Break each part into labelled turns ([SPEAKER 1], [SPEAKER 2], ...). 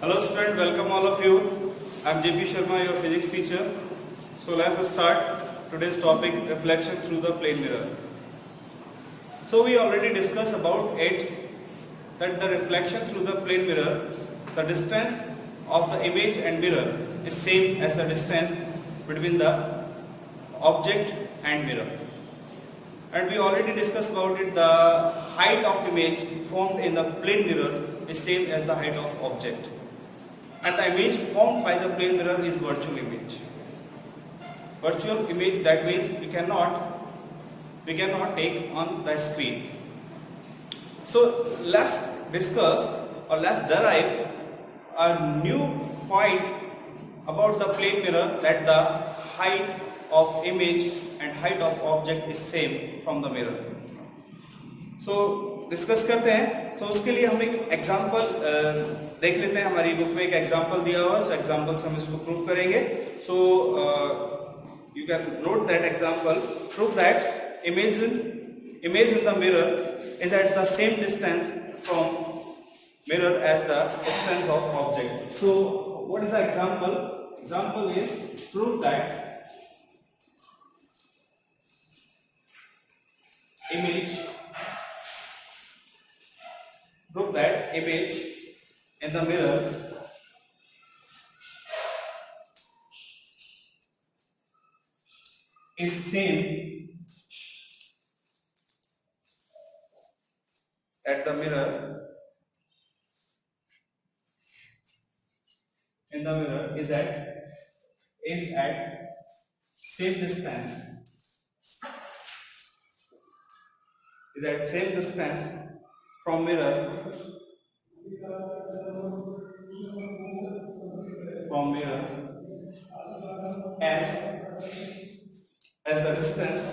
[SPEAKER 1] Hello student, welcome all of you. I am JP Sharma, your physics teacher. So let's start today's topic, reflection through the plane mirror. So we already discussed about it, that the reflection through the plane mirror, the distance of the image and mirror is same as the distance between the object and mirror. And we already discussed about it, the height of image formed in the plane mirror is same as the height of object. And the image formed by the plane mirror is virtual image. Virtual image, that means we cannot take on the screen. So let's discuss or let's derive a new point about the plane mirror, that the height of image and height of object is same from the mirror. So discuss करते हैं. तो उसके लिए हम एक example देख लेते हैं. हमारी बुक में एक एग्जांपल दिया हुआ है, उस एग्जांपल से हम इसको प्रूव करेंगे. So you can note that example. Prove that image in the mirror is at the same distance from mirror as the distance of object. So what is the example? Example is prove that image in the mirror is same at the mirror in the mirror is at same distance from mirror as the distance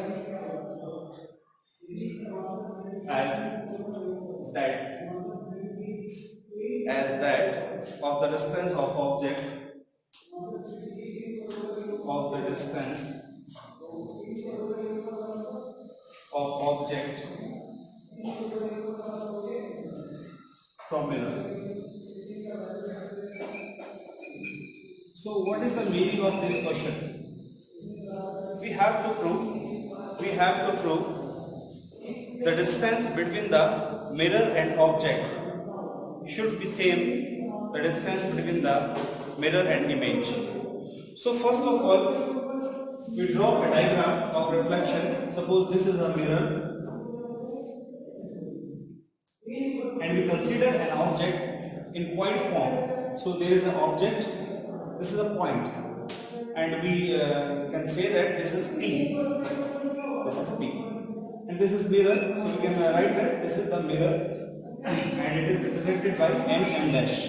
[SPEAKER 1] as that of the distance of object from mirror. So what is the meaning of this question? We have to prove the distance between the mirror and object should be same the distance between the mirror and image. So first of all, we draw a diagram of reflection. Suppose this is a mirror and we consider an object in point form. So there is an object, this is a point, and we can say that this is P, and this is mirror. So we can write that this is the mirror and it is represented by M dash.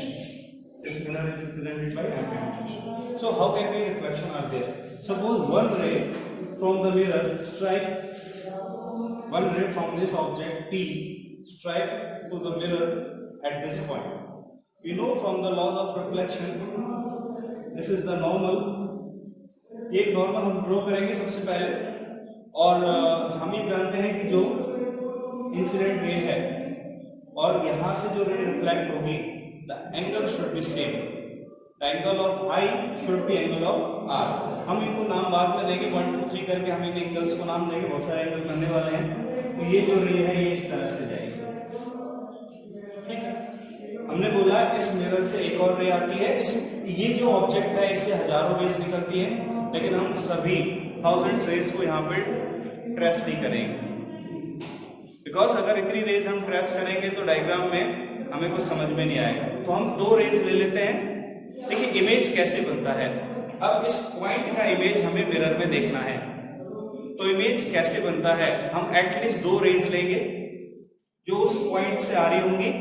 [SPEAKER 1] This mirror is represented by M dash. So how can we reflection are there? Suppose one ray from the mirror strike, one ray from this object P strike to the mirror at this point. We know from the laws of reflection, this is the normal. एक normal हम draw करेंगे सबसे पहले, और हम ये जानते हैं कि जो इंसिडेंट रे है और यहाँ से जो रे रिफ्लेक्ट होगी, the angle should be same. The angle of I should be angle of R. हम इनको नाम बाद में देंगे, 1 2 3 करके हम इन एंगल्स को नाम देंगे. बहुत सारे एंगल बनने वाले हैं. तो ये जो रे है ये इस तरह से जाएगी. हमने बोला इस मिरर से एक और रे आती है. ये जो ऑब्जेक्ट है इससे हजारों रेज निकलती है, लेकिन हम सभी 1000 रेज को यहाँ पे ट्रेस नहीं करेंगे, बिकॉज अगर इतनी रेज हम ट्रेस करेंगे तो डायग्राम में हमें कुछ समझ में नहीं आएगा. तो हम 2 रेज ले लेते हैं. देखिए इमेज कैसे बनता है. अब इस पॉइंट का इमेज हमें मिरर में देखना है, तो इमेज कैसे बनता है. हम एटलीस्ट 2 रेज लेंगे जो उस पॉइंट से आ रही होंगी,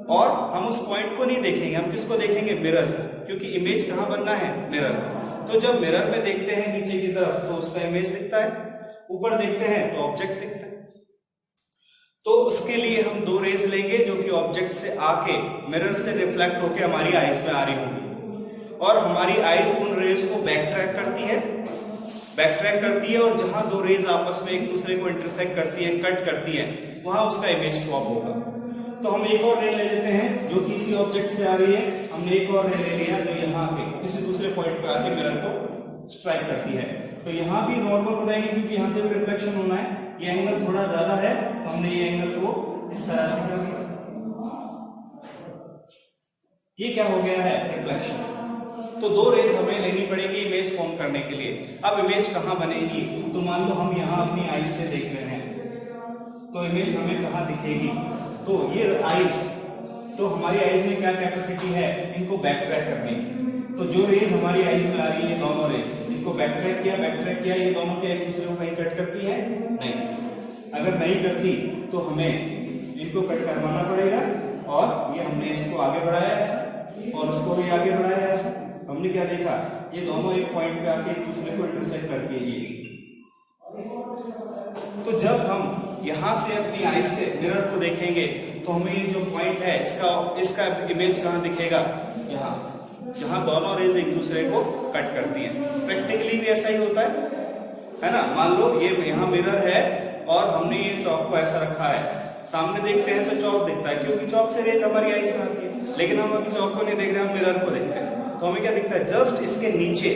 [SPEAKER 1] और हम उस पॉइंट को नहीं देखेंगे. हम किसको देखेंगे? मिरर, क्योंकि इमेज कहाँ बनना है? मिरर. तो जब मिरर में देखते हैं नीचे की तरफ तो उसका इमेज दिखता है, ऊपर देखते हैं तो ऑब्जेक्ट दिखता है. तो उसके लिए हम 2 रेज लेंगे जो कि ऑब्जेक्ट से आके मिरर से रिफ्लेक्ट होकर हमारी आईज में आ रही होंगी, और हमारी आईज उन रेज को बैक ट्रैक करती है, और जहां 2 रेज आपस में एक दूसरे को इंटरसेक्ट करती है, कट करती है, वहां उसका इमेज स्वैप होगा. तो हम एक और रे ले लेते हैं जो कि इसी ऑब्जेक्ट से आ रही है। हमने एक और रे ले लिया जो यहाँ पे किसी दूसरे पॉइंट पे आके मिरर को स्ट्राइक करती है। तो यहाँ भी नॉर्मल हो जाएगी क्योंकि यहाँ से भी रिफ्लेक्शन होना है। ये एंगल थोड़ा ज्यादा है तो हमने ये एंगल को इस तरह से कर दिया। ये क्या हो गया है? रिफ्लेक्शन। तो दो रेज हमें लेनी पड़ेगी इमेज फॉर्म करने के लिए। अब इमेज कहाँ बनेगी? तो मान लो हम यहाँ अपनी आईज से देख रहे हैं तो इमेज हमें कहाँ दिखेगी? तो ये आईज, तो हमारी आईज में क्या कैपेसिटी है इनको बैक ट्रैक करने की। तो जो रेज हमारी आईज में आ रही है दोनों रेज, इनको बैक ट्रैक किया, ये दोनों क्या एक दूसरे को कहीं कट करती है? नहीं। अगर नहीं करती तो हमें इनको कट करवाना पड़ेगा। और ये हमने इसको आगे बढ़ाया ऐसा और उसको भी आगे बढ़ाया ऐसा। हमने क्या देखा? ये दोनों एक पॉइंट पे आके एक दूसरे को इंटरसेक्ट करके ये। तो जब हम यहां से अपनी आईज से मिरर को देखेंगे तो हमें ये जो पॉइंट है इसका इमेज कहां दिखेगा? यहाँ, जहां दोनों रेज एक दूसरे को कट करती हैं। प्रैक्टिकली भी ऐसा ही होता है ना। मान लो ये यहाँ मिरर है और हमने ये चौक को ऐसा रखा है, सामने देखते हैं तो चौक दिखता है क्योंकि चौक से रेज हमारी आईज में आती है। लेकिन हम अभी चौक को नहीं देख रहे, हम मिरर को देख रहे हैं। तो हमें क्या दिखता है? जस्ट इसके नीचे,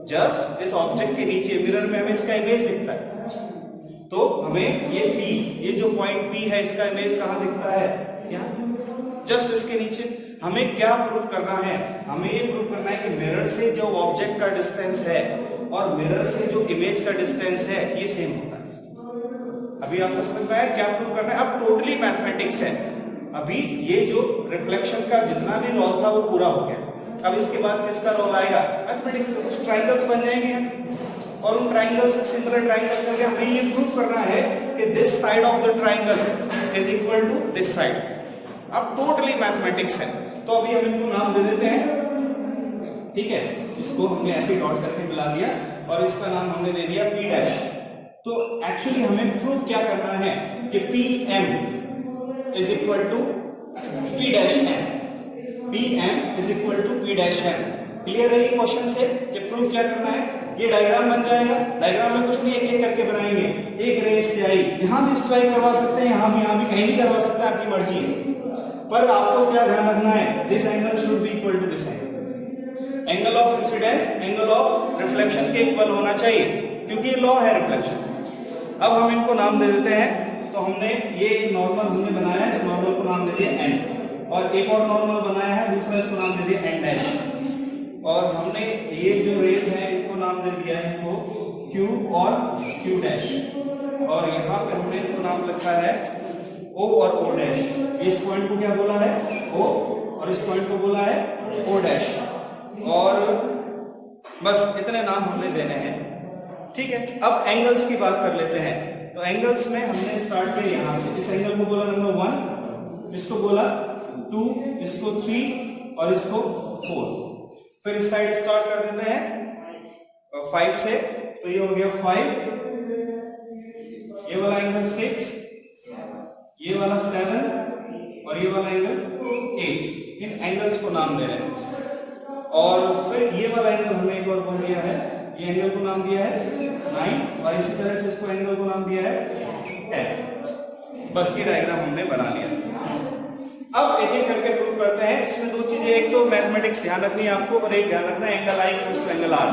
[SPEAKER 1] जस्ट इस ऑब्जेक्ट के नीचे मिरर में हमें इसका इमेज दिखता है। तो हमें ये P, ये जो पॉइंट P है इसका इमेज कहाँ दिखता है? यहाँ, जस्ट इसके नीचे। हमें क्या प्रूव करना है? हमें ये प्रूव करना है कि मिरर से जो ऑब्जेक्ट का डिस्टेंस है और मिरर से जो इमेज का डिस्टेंस है ये सेम होता है। अभी आपको समझ में आया क्या प्रूव करना है? अब टोटली मैथमेटिक्स है। अभी ये जो रिफ्लेक्शन का जितना भी लॉ था वो पूरा हो गया। अब इसके बाद किसका रोल आएगा? मैथमेटिक्स का। कुछ ट्राइंगल्स बन जाएंगे और उन ट्राइंगल से सिमिलर ट्राइंगल करके हमें ये प्रूव करना है कि this side of the triangle is equal to this side. अब टोटली मैथमेटिक्स है। तो अभी हम इनको नाम दे देते हैं, ठीक है। इसको हमने ऐसे डॉट करके मिला दिया और इसका नाम हमने दे दिया P डैश। तो एक्चुअली हमें प्रूव क्या करना है कि PM is equal to P dash M। PM is equal to P dash M। Clear है ये क्वेश्चन से? ये प्रूफ क्या करना है? ये डायग्राम बन जाएगा। डायग्राम में कुछ नहीं, एक एक करके बनाएंगे। एक रेस से आई, यहां भी स्ट्राइक करवा सकते हैं, यहां भी कहीं भी करवा सकते हैं, आपकी मर्जी है। पर आपको क्या ध्यान रखना है? This angle should be equal to this angle. Angle of incidence angle of reflection के इक्वल होना चाहिए क्योंकि ये लॉ है रिफ्लेक्शन। अब हम इनको नाम दे देते हैं। तो हमने ये नॉर्मल हमने बनाया है, इस नॉर्मल को नाम दे दिया N और एक और नॉर्मल बनाया है, दूसरा इसको नाम दे दिया N डैश। और हमने ये जो रेज है इनको नाम दे दिया है इनको Q और Q डैश। और यहाँ पे हमने इनको नाम लिखा है O और O डैश। इस पॉइंट को क्या बोला है? O और इस पॉइंट को बोला है O डैश। और बस इतने नाम हमने देने हैं, ठीक है। अब एंगल्स की बात कर लेते हैं। तो एंगल्स में हमने स्टार्ट किया यहाँ से। इस एंगल को बोला नंबर 1, इसको बोला 2, इसको 3 और इसको 4। फिर इस साइड स्टार्ट कर देते हैं 5 से। तो ये हो गया 5, ये वाला एंगल 6, ये वाला 7 और ये वाला एंगल 8। इन एंगल्स को नाम दे रहे हैं। और फिर ये वाला एंगल हमने एक और बोल दिया है, ये एंगल को नाम दिया है 9 और इसी तरह से इसको एंगल को नाम दिया है 10। बस ये डायग्राम हमने बना लिया। अब एक एक करके प्रूव करते हैं। इसमें दो चीजें, एक तो मैथमेटिक्स ध्यान रखनी है आपको और एक ध्यान रखना है angle I equals to angle R.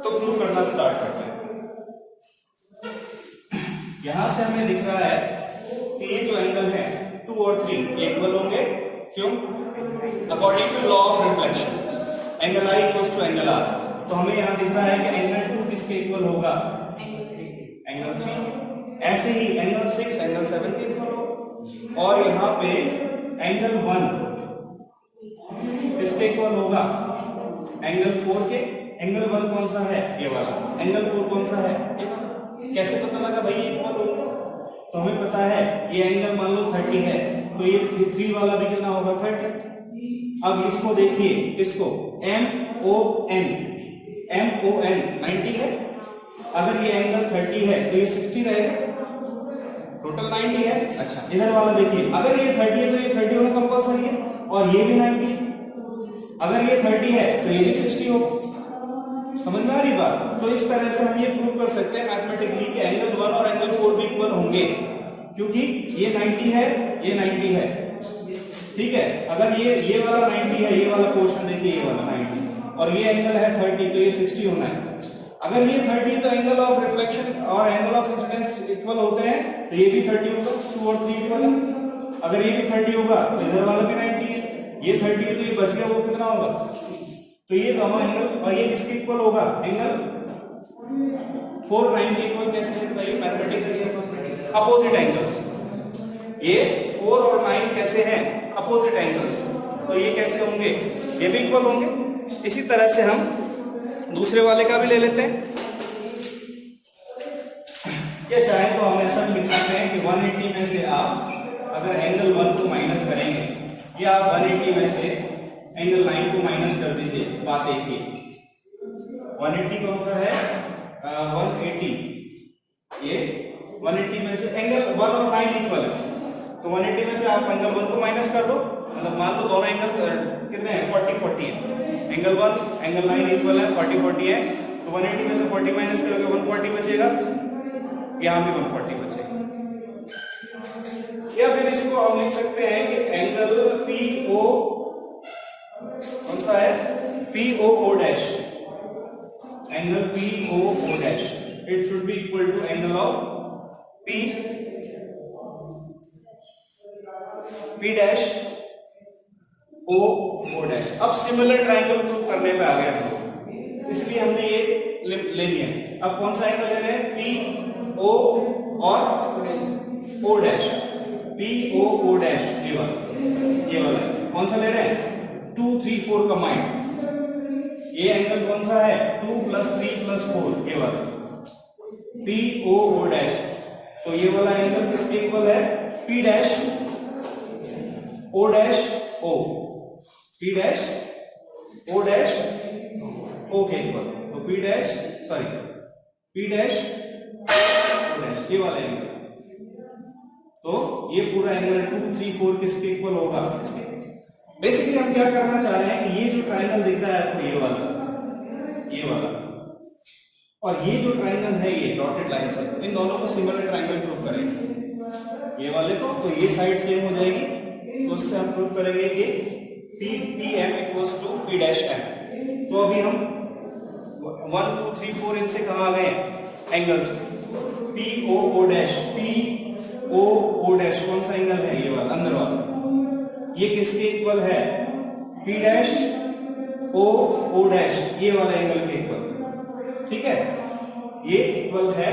[SPEAKER 1] तो प्रूव करना स्टार्ट करते हैं। यहां से हमें दिख रहा है कि ये जो एंगल है 2 और 3 इक्वल होंगे। क्यों? According to law of reflection angle I equals to angle R. तो हमें यहां दिख रहा है कि एंगल 2 किसके इक्वल होगा? एंगल 3। ऐसे ही एंगल 6 एंगल 7 के इक्वल होगा। और यहाँ पे एंगल 1 किसके इक्वल होगा? एंगल 4 के। एंगल 1 कौन सा है? ये वाला। एंगल 4 कौन सा है? ये वाला। कैसे पता लगा भाई ये इक्वल होगा? तो हमें पता है ये एंगल मान लो 30 है तो ये 3 वाला भी कितना होगा? 30। अब इसको देखिए, इसको MON 90 है। अगर ये एंगल 30 है तो ये 60 रहेगा, टोटल 90 है। अच्छा, इधर वाला देखिए, अगर ये 30 है तो ये 30 होना कंपल्सरी है और ये भी 90 है। अगर ये 30 है तो ये भी 60 होगा। समझ में आ रही बात? तो इस तरह से हम ये प्रूव कर सकते हैं मैथमेटिकली कि एंगल 1 और एंगल 4 भी इक्वल होंगे। क्योंकि ये 90 है, ये 90 है, ठीक है। अगर ये वाला 90 है, ये वाला पोर्शन देखिए, ये वाला 90 और ये एंगल है 30, तो ये 60 होना है। अगर ये 30 तो एंगल ऑफ रिफ्लेक्शन और एंगल ऑफ इंसिडेंस इक्वल होते हैं, तो ये भी 30 होगा, 2 और 3 इक्वल है। अगर ये भी 30 होगा तो इधर वाला भी 90 है, ये 30 है तो ये बच गया, वो कितना होगा, तो ये दोनों एंगल, और ये किसके इक्वल होगा, एंगल 490 इक्वल कैसे है बताइए मैथमेटिकली, अपोजिट एंगल्स। ये 4 और 9 कैसे हैं, अपोजिट एंगल्स, तो ये कैसे होंगे, ये भी इक्वल होंगे। इसी तरह से हम दूसरे वाले का भी ले लेते हैं, या चाहे तो हम ऐसा भी लिख सकते हैं कि 180 में से आप अगर एंगल 1 को माइनस करेंगे, या आप 180 में से एंगल 9 को माइनस कर दीजिए, बात एक ही। 180 कौन सा है, 180, ये 180 में से एंगल 1 और 9 इक्वल है, तो 180 में से आप एंगल 1 को माइनस कर दो, मतलब मान लो दोनों एंगल कितने हैं, 40-40 है, एंगल 1 एंगल 9 इक्वल है, 40-40 है, तो 180 में से 40 माइनस करोगे 140 बचेगा, यहां भी 140 बचेगा। या फिर इसको हम लिख सकते हैं कि एंगल PO कौन सा है, POO dash, angle POO dash, it should be equal to angle of P dash O dash. अब सिमिलर ट्रायंगल प्रूव करने पे आ गया हम, इसलिए हमने ये ले लिया। अब कौन सा एंगल ले रहे हैं, PO और O डैश, POO डैश, ये वाला कौन सा ले रहे हैं, 2, 3, 4 कंबाइंड। ये एंगल कौन सा है, 2 + 3 + 4, ये वाला POO डैश। तो ये वाला एंगल किसके इक्वल है, P dash O dash O, P dash O dash O के इक्वल, तो P डैश O डैश, ये वाला एंगल। तो ये पूरा एंगल 2, 3, 4 किसके इक्वल होगा, इसके। बेसिकली हम क्या करना चाह रहे हैं कि ये जो ट्रायंगल दिख रहा है आपको, ये वाला और ये जो ट्रायंगल है, ये डॉटेड लाइन से, इन दोनों को सिमिलर ट्रायंगल प्रूव करेंगे, ये वाले को, तो ये साइड सेम हो जाएगी, तो उससे हम प्रूव करेंगे कि PM = P डैश M। तो अभी हम 1, 2, 3, 4 इनसे कहां आ गए, angles, POO dash, POO dash कौन सा एंगल है, ये वाला अंदर वाला, ये किसके इक्वल है, P डैश O डैश, ये वाला एंगल के इक्वल, ठीक है, ये इक्वल है।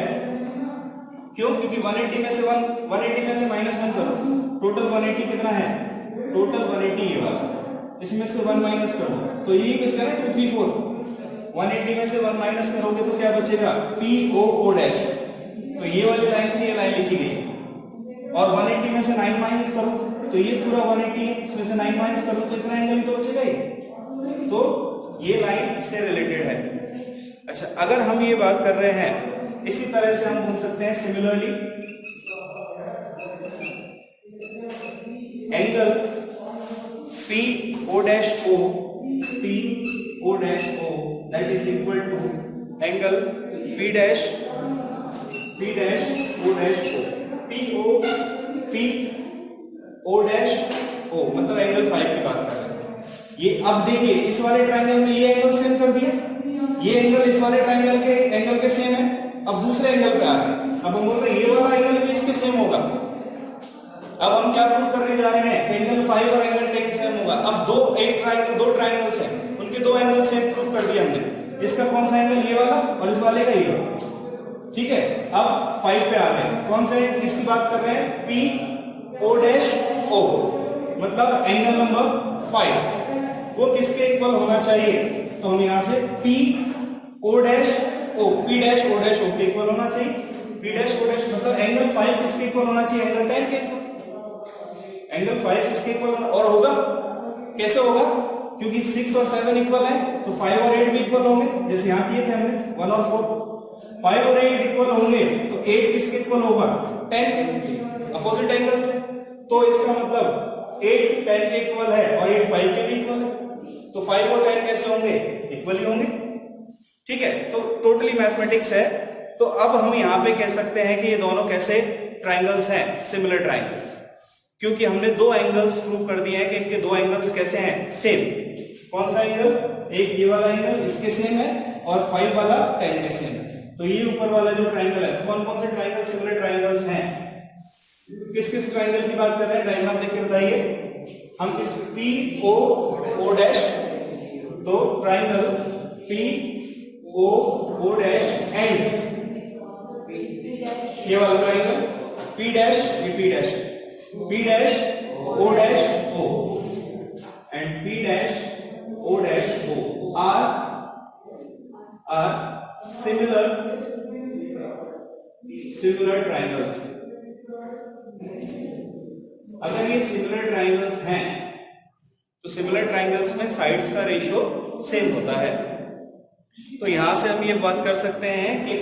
[SPEAKER 1] क्यों, क्योंकि 180 में से -1 करो, टोटल 180 कितना है, टोटल 180 ये वाला, इसमें से 1 माइनस करो, तो ये किसका है, 2, 3, 4, 180 में से 1 माइनस करोगे तो क्या बचेगा, POO डैश। तो ये वाली लाइन से ये लाइन लिखी गई, और 180 में से 9 माइनस करो, तो ये पूरा 180 है, इसमें से 9 माइनस करो तो इतना एंगल तो बचेगा ही, तो ये लाइन इससे रिलेटेड है। अच्छा, अगर हम ये बात कर रहे हैं, इसी तरह से हम बोल सकते हैं similarly angle PO dash O that is equal to angle P dash O dash O, PO dash O, मतलब एंगल 5 की बात कर रहे हैं। ये अब देखिए, इस वाले ट्रायंगल में ये एंगल सेम कर दिए, ये एंगल इस वाले ट्रायंगल के एंगल के सेम है। अब दूसरे एंगल पे आ रहे हैं, अब हम बोल रहे हैं ये वाला एंगल भी इसके सेम होगा। अब हम क्या प्रूव करने जा रहे हैं, एंगल 5 और एंगल 10 सेम होगा। अब दो ट्रायंगल्स हैं, उनके दो एंगल सेम प्रूव कर दिए हमने। इसका कौन सा एंगल, ये वाला, और इस वाले का ये वाला, ठीक है। अब 5 पे आ गए, कौन से, किसकी बात कर रहे हैं, PO डैश O, मतलब एंगल नंबर 5, वो किसके इक्वल होना चाहिए, तो हम यहां से PO dash O, P dash O dash O के इक्वल होना चाहिए। P डैश O डैश मतलब एंगल 5 किसके इक्वल होना चाहिए, एंगल 10 के इक्वल। एंगल 5 किसके इक्वल होना, और होगा कैसे होगा, क्योंकि 6 और 7 इक्वल है, तो 5 और 8 भी इक्वल होंगे, जैसे यहां किए थे हमने 1 और 4। 5 और 8 इक्वल होंगे तो 8 किसके इक्वल होगा, 10 के, अपोजिट एंगल से। तो इसका मतलब 8 10 के इक्वल है और 8 5 के भी इक्वल है, तो 5 और 10 कैसे होंगे, इक्वल ही होंगे, ठीक है। तो टोटली मैथमेटिक्स है। तो अब हम यहां पे कह सकते हैं कि ये दोनों कैसे ट्राइंगल्स हैं सिमिलर ट्राइंगल्स, क्योंकि हमने दो एंगल्स प्रूव कर दिए हैं कि इनके दो एंगल्स कैसे हैं, सेम। कौन सा एंगल? एक ये वाला एंगल इसके सेम है और 5 वाला 10 के सेम है। तो ये ऊपर वाला जो ट्राइंगल है, कौन कौन से ट्राइंगल सिमिलर ट्राइंगल्स हैं? किस किस ट्राइंगल की बात कर रहे हैं? डायग्राम देख के बताइए। हम किस पी ओ ओ डैश, तो triangle P O dash and ये वाला triangle P dash P dash O dash O and P dash O dash O are similar triangles. अगर ये सिमिलर ट्राइंगल्स हैं तो सिमिलर ट्राइंगल्स में साइड्स का ratio same होता है। तो यहां से हम ये बात कर सकते हैं कि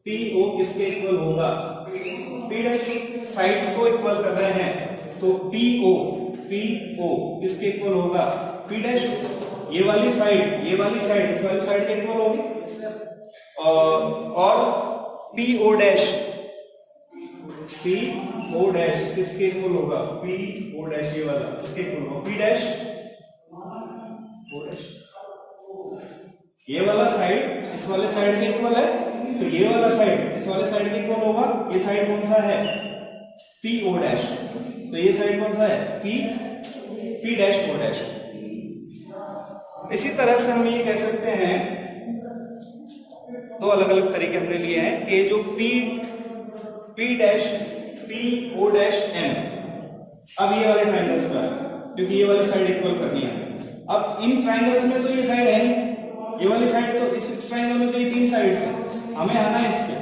[SPEAKER 1] पीओ किसके इक्वल होगा? पी डैश साइड्स को इक्वल कर रहे हैं, तो पीओ किसके इक्वल होगा? P dash. ये वाली साइड इस वाली साइड के इक्वल होगी, और पीओ डैश किसके इक्वल होगा? पीओ डैश ये वाला इसके इक्वल होगा पी डैश ओ डैश। ये वाला साइड इस वाले साइड के इक्वल है, तो ये वाला साइड इस वाले साइड के इक्वल होगा। ये साइड कौन सा है? P O dash. तो ये साइड कौन सा है? P dash O dash. इसी तरह से हम ये कह सकते हैं, दो अलग अलग तरीके हमने लिए हैं कि जो P dash P O dash M, अब ये वाले ट्राइंगल्स पर क्योंकि ये वाली साइड इक्वल करनी है। अब इन ट्राइंगल्स में तो ये साइड है नहीं, ये वाली साइड तो इस ट्राइंगल में तो ये तीन साइड्स हैं, हमें आना है इस पे।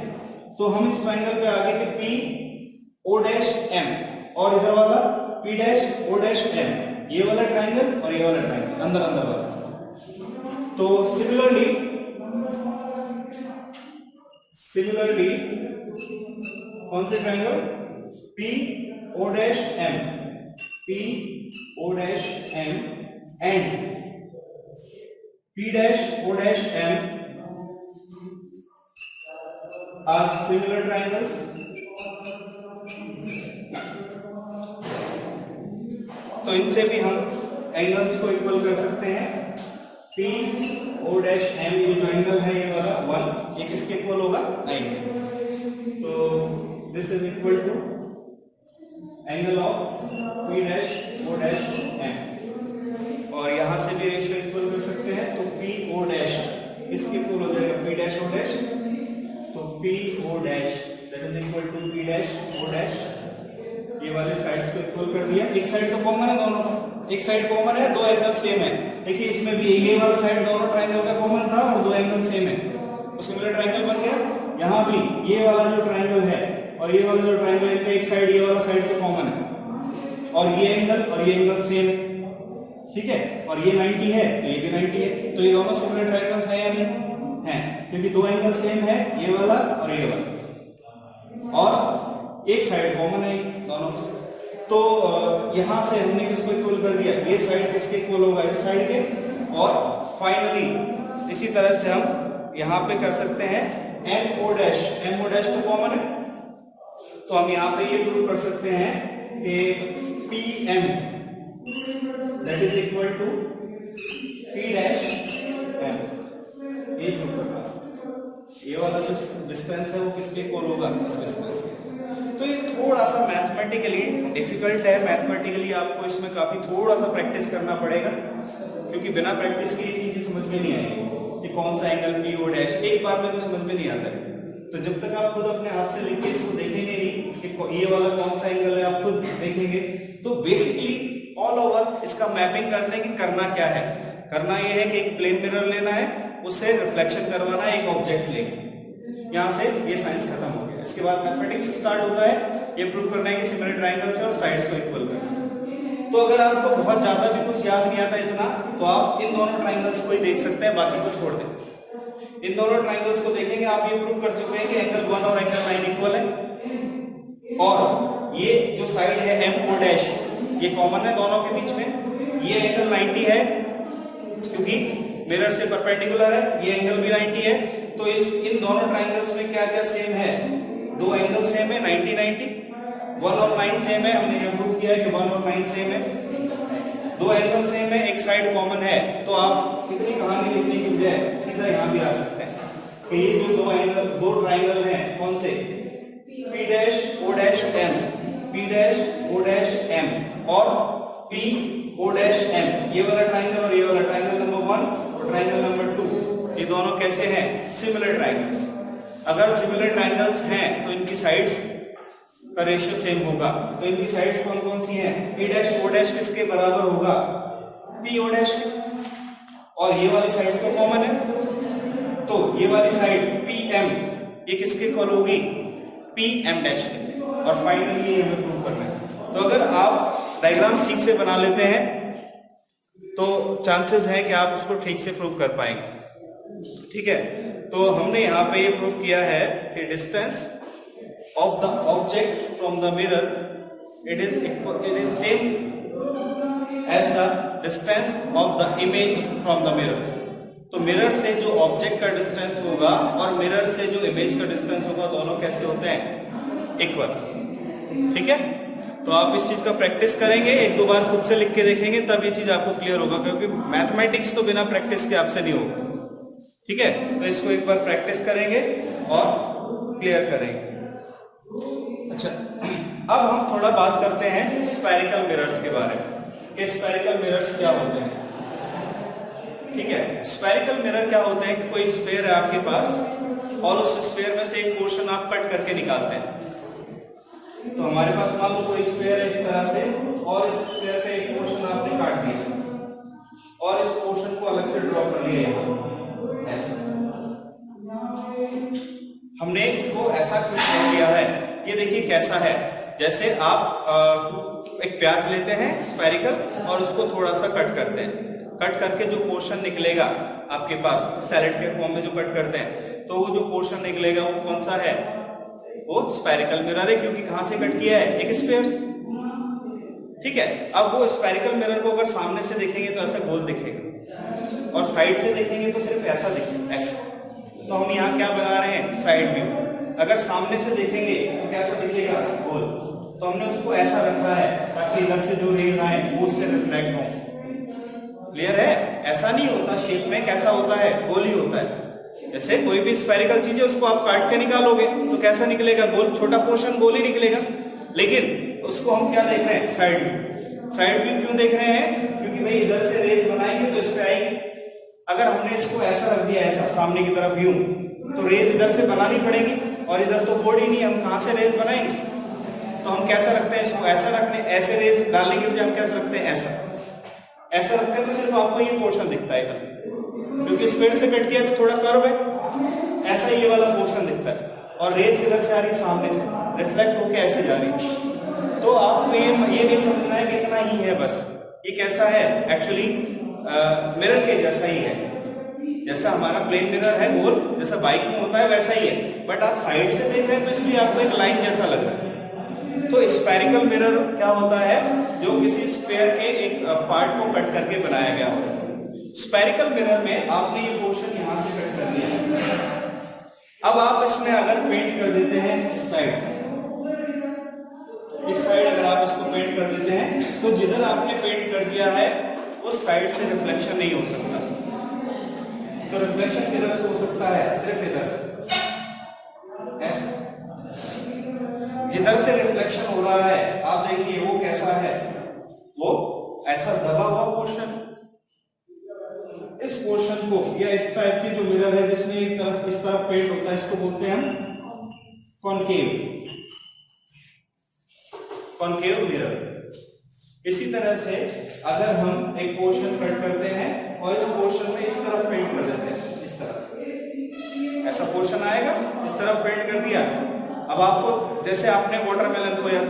[SPEAKER 1] तो हम इस ट्राइंगल पे आगे के पी ओ डैश एम और इधर वाला P dash O dash M, ये वाला ट्राइंगल और ये वाला ट्राइंगल अंदर वाला। तो सिमिलरली कौन से triangle? P O dash M and P dash O dash M are similar triangles. तो इनसे भी हम एंगल्स को इक्वल कर सकते हैं। पी ओ डैश एम ये जो एंगल है ये वाला 1, ये किसके इक्वल होगा? 90। तो this is equal to angle of P dash O dash M, और यहां से भी रेशियो इक्वल कर सकते हैं। तो पी ओ डैश इसके इक्वल हो जाएगा पी डैश ओ डैश, तो P O dash that is equal to P dash O dash. ये वाले साइड्स को इक्वल कर दिया। एक साइड तो कॉमन है दोनों, एक साइड कॉमन है, दो एंगल सेम है। देखिए इसमें भी ये वाला साइड दोनों ट्राइंगल का कॉमन था और दो एंगल सेम है, तो सिमिलर ट्राइंगल बन गया। यहाँ भी ये वाला जो ट्राइंगल है और ये वाला जो ट्राइंगल है, इनका एक साइड ये वाला साइड तो कॉमन है, और ये एंगल सेम है, ठीक है। और ये 90 है तो ये भी 90 है, तो ये दोनों सिमिलर ट्राइंगल्स हैं या नहीं? हैं, क्योंकि दो एंगल सेम है, ये वाला और ये वाला, और एक साइड कॉमन है दोनों। तो यहां से हमने किसको इक्वल कर दिया? ये साइड किसके इक्वल होगा? इस साइड के। और फाइनली इसी तरह से हम यहां पे कर सकते हैं एम ओ डैश तो कॉमन है, तो हम यहां पे ये प्रूव कर सकते हैं कि P M that is equal to P dash M. ये प्रूव करना, ये वाला जो डिस्टेंस है वो किसके इक्वल होगा? इस डिस्टेंस के। तो ये थोड़ा सा मैथमेटिकली डिफिकल्ट है, मैथमेटिकली आपको इसमें काफी थोड़ा सा प्रैक्टिस करना पड़ेगा, क्योंकि बिना प्रैक्टिस के ये चीजें समझ में नहीं आएगी कि कौन सा एंगल पी ओ डैश, एक बार में तो समझ में नहीं आता है। तो जब तक आप खुद अपने हाथ से लिख के इसको देखेंगे नहीं कि ये वाला कौन सा एंगल है, आप खुद देखेंगे। तो बेसिकली ऑल ओवर इसका मैपिंग करते हैं कि करना क्या है। करना ये है कि एक प्लेन मिरर लेना है, उससे रिफ्लेक्शन करवाना है एक ऑब्जेक्ट लेके। यहां से ये साइंस खत्म हो गया। इसके बाद मैथमेटिक्स स्टार्ट होता है, ये प्रूव करना है कि सिमिलर ट्राइंगल्स है और साइड्स को इक्वल करना है। तो अगर आपको बहुत ज्यादा भी कुछ याद नहीं आता इतना, तो आप इन दोनों ट्राइंगल्स को ही देख सकते हैं, बाकी को छोड़ दें। इन दोनों ट्राइंगल्स को देखेंगे, आप ये प्रूव कर चुके हैं कि एंगल 1 और एंगल 9 इक्वल है, और ये जो साइड है एम ओ डैश ये कॉमन है दोनों के बीच में। ये एंगल 90 है क्योंकि मिरर से परपेंडिकुलर है, ये एंगल भी 90 है। तो इन दोनों ट्राइंगल्स में क्या क्या सेम है? दो एंगल सेम है 90 90, 1 और 9 सेम है, हमने ये प्रूव किया है कि 1 और 9 सेम है, दो एंगल सेम है, एक साइड कॉमन है, तो आप इतनी कहानी लिखने की बजाय सीधा यहां भी आ सकते हैं कि ये जो दो एंगल, दो ट्राइंगल हैं, कौन से, P dash O dash M, P dash O dash M और P O डैश M, ये वाला ट्राइंगल और ये वाला ट्राइंगल नंबर 1 और ट्राइंगल नंबर 2, ये दोनों कैसे हैं, सिमिलर ट्राइंगल्स। अगर सिमिलर ट्राइंगल्स हैं तो इनकी साइड्स का रेशियो सेम होगा, तो इनकी साइड्स कौन कौन सी हैं, P डैश O डैश किसके बराबर होगा, P O डैश के, और ये वाली साइड्स तो कॉमन है, तो ये वाली साइड PM ये किसके इक्वल होगी, PM डैश के, और फाइनली ये हमें प्रूव करना है। तो अगर आप डायग्राम ठीक से बना लेते हैं तो चांसेस हैं कि आप उसको ठीक से प्रूव कर पाएंगे। ठीक है, तो हमने यहाँ पे ये प्रूव किया है कि distance of the object from the mirror it is same as the distance of the image from the mirror. तो मिरर से जो ऑब्जेक्ट का डिस्टेंस होगा और मिरर से जो इमेज का डिस्टेंस होगा, दोनों कैसे होते हैं, इक्वल। ठीक है, तो आप इस चीज का प्रैक्टिस करेंगे, एक दो बार खुद से लिख के देखेंगे, तब ये चीज आपको क्लियर होगा, क्योंकि मैथमेटिक्स तो बिना प्रैक्टिस के आपसे नहीं होगा। ठीक है, तो इसको एक बार प्रैक्टिस करेंगे और क्लियर करेंगे। अच्छा, अब हम थोड़ा बात करते हैं स्फेरिकल मिरर्स के बारे में कि स्फेरिकल मिरर्स क्या होते हैं। ठीक है, स्फेरिकल मिरर क्या होते हैं कि कोई स्फेयर है आपके पास और उस स्फेयर में से एक पोर्शन आप कट करके निकालते हैं। तो हमारे पास मान लो कोई स्फेयर है इस तरह से, और इस स्फेयर का एक पोर्शन आपने काट दिया और इस पोर्शन को अलग से ड्रॉ कर लिया ऐसा। हमने इसको ऐसा क्यों किया है, ये देखिए कैसा है, जैसे आप एक प्याज लेते हैं स्फेरिकल और उसको थोड़ा सा कट करते हैं, कट करके जो पोर्शन निकलेगा आपके पास सैलेड के फॉर्म में जो कट करते हैं, तो वो जो पोर्शन निकलेगा वो कौन सा है, वो स्फेरिकल मिरर है, क्योंकि कहां से कट किया है, एक स्फेयर से। ठीक है, अब वो स्फेरिकल मिरर को अगर सामने से देखेंगे तो ऐसा गोल दिखेगा और साइड से देखेंगे तो सिर्फ ऐसा दिखेगा, ऐसा। तो हम यहाँ क्या बना रहे हैं, साइड व्यू। अगर सामने से देखेंगे तो कैसा दिखेगा, गोल। तो हमने उसको ऐसा रखा है ताकि इधर से जो रेज आए वो उससे रिफ्लेक्ट हो। क्लियर है, ऐसा नहीं होता शेप में, कैसा होता है, गोल ही होता है। जैसे कोई भी स्फेरिकल चीज है उसको आप काट के निकालोगे तो कैसा निकलेगा, गोल, छोटा पोर्शन गोल ही निकलेगा। लेकिन उसको हम क्या देख रहे हैं, साइड व्यू। साइड व्यू क्यों देख रहे हैं, क्योंकि भाई इधर से रेज बनाएंगे तो इस पे आएगी। अगर हमने इसको ऐसा रख दिया, ऐसा सामने की तरफ यूं, तो रेज इधर से बनानी पड़ेगी और इधर तो बोर्ड ही नहीं, हम कहां से रेज बनाएंगे। तो हम कैसा रखते हैं इसको, ऐसा रखने, ऐसे रेज डालने के बजाय हम कैसा रखते हैं, ऐसा रखते हैं, तो सिर्फ आपको ये पोर्शन दिखता है इधर, क्योंकि स्पेड से कट किया तो थोड़ा कर्व है, ऐसा ये वाला पोर्शन दिखता है और रेज किधर से आ रही है, सामने से रिफ्लेक्ट होके ऐसे जा रही है। तो आपको ये नहीं समझना है कि इतना ही है बस, ये कैसा है, एक्चुअली मिरर के जैसा ही है, जैसा हमारा प्लेन मिरर है गोल, जैसा बाइक में होता है वैसा ही है, बट आप साइड से देख रहे हैं तो इसलिए आपको एक लाइन जैसा लग रहा है। तो स्फेरिकल मिरर क्या होता है, जो किसी स्फेयर के एक पार्ट को कट करके बनाया गया होता है। स्फेरिकल मिरर में आपने ये पोर्शन यहां से कट कर लिया, अब आप इसमें अगर पेंट कर देते हैं इस साइड अगर आप इसको पेंट कर देते हैं तो जिधर आपने पेंट कर दिया है उस साइड से रिफ्लेक्शन नहीं हो सकता। तो रिफ्लेक्शन किधर से हो सकता है, सिर्फ इधर से, ऐसा। जिधर से रिफ्लेक्शन हो रहा है आप देखिए वो कैसा है, वो ऐसा दबा हुआ पोर्शन। इस पोर्शन को या इस टाइप की जो मिरर है जिसमें एक तरफ इस तरफ पेंट होता है, इसको बोलते हैं हम कॉनकेव मिरर। इसी तरह से अगर हम एक पोर्शन कट करते हैं और इस पोर्शन में इस तरफ पेंट कर देते हैं, इस तरफ ऐसा पोर्शन आएगा, इस तरफ पेंट कर दिया। अब आपको जैसे आपने वाटरमेलन को या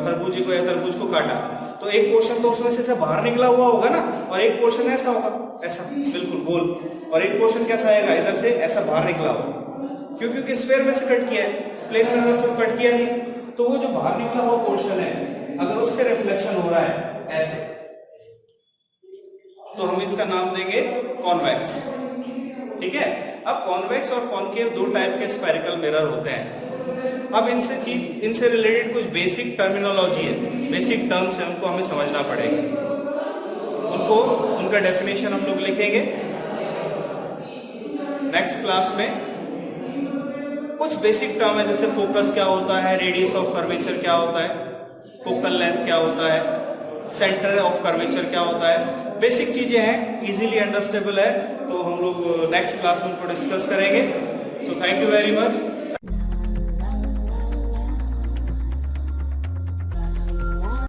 [SPEAKER 1] खरबूजे को या तरबूज को काटा तो एक पोर्शन तो उसमें से बाहर निकला हुआ होगा ना, और एक पोर्शन ऐसा होगा, ऐसा बिल्कुल गोल, और एक पोर्शन कैसा आएगा, इधर से ऐसा बाहर निकला होगा, क्योंकि स्फेयर में से कट किया है, प्लेन मिरर से कट किया नहीं। तो वो जो बाहर निकला हुआ पोर्शन है अगर उससे रिफ्लेक्शन हो रहा है ऐसे, तो हम इसका नाम देंगे कॉन्वेक्स। ठीक है, अब कॉन्वेक्स और कॉनकेव दो टाइप के स्फेरिकल मिरर होते हैं। अब इनसे रिलेटेड कुछ बेसिक टर्मिनोलॉजी है, बेसिक टर्म्स है, उनको हमें समझना पड़ेगा। उनका डेफिनेशन हम लोग लिखेंगे नेक्स्ट क्लास में। कुछ बेसिक टर्म है, जैसे फोकस क्या होता है, रेडियस ऑफ कर्वेचर क्या होता है, फोकल लेंथ क्या होता है, सेंटर ऑफ कर्वेचर क्या होता है, बेसिक चीजें हैं, इजीली अंडरस्टैंडेबल है। तो हम लोग नेक्स्ट क्लास में उनको डिस्कस करेंगे। So thank you very much.